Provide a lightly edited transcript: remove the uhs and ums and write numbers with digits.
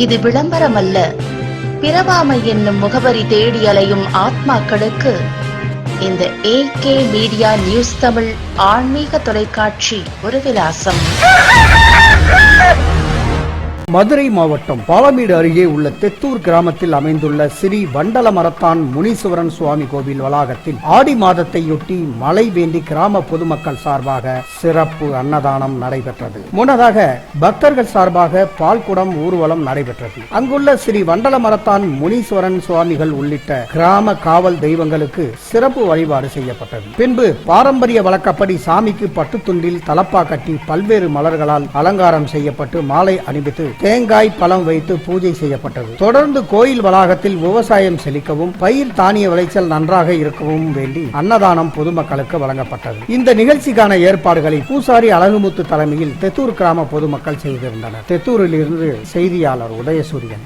இது விளம்பரமல்ல. பிறவாமை என்னும் முகவரி தேடி அலையும் ஆத்மாக்களுக்கு இந்த AK மீடியா நியூஸ் தமிழ் ஆன்மீக தொலைக்காட்சி ஒரு விலாசம். மதுரை மாவட்டம் பாலமேடு அருகே உள்ள தெத்தூர் கிராமத்தில் அமைந்துள்ள ஸ்ரீ வண்டலமரத்தான் முனீஸ்வரன் சுவாமி கோவில் வளாகத்தில் ஆடி மாதத்தையொட்டி மழை வேண்டி கிராம பொதுமக்கள் சார்பாக சிறப்பு அன்னதானம் நடைபெற்றது. முன்னதாக பக்தர்கள் சார்பாக பால்குடம் ஊர்வலம் நடைபெற்றது. அங்குள்ள ஸ்ரீ வண்டலமரத்தான் முனீஸ்வரன் சுவாமிகள் உள்ளிட்ட கிராம காவல் தெய்வங்களுக்கு சிறப்பு வழிபாடு செய்யப்பட்டது. பின்பு பாரம்பரிய வழக்கப்படி சாமிக்கு பட்டுத்துண்டில் தலப்பா கட்டி பல்வேறு மலர்களால் அலங்காரம் செய்யப்பட்டு மாலை அணிவித்து தேங்காய் பழம் வைத்து பூஜை செய்யப்பட்டது. தொடர்ந்து கோயில் வளாகத்தில் விவசாயம் செழிக்கவும் பயிர் தானிய விளைச்சல் நன்றாக இருக்கவும் வேண்டி அன்னதானம் பொதுமக்களுக்கு வழங்கப்பட்டது. இந்த நிகழ்ச்சிக்கான ஏற்பாடுகளை பூசாரி அழகுமுத்து தலைமையில் தெத்தூர் கிராம பொதுமக்கள் செய்திருந்தனர். தெத்தூரில் இருந்து செய்தியாளர் உதயசூரியன்.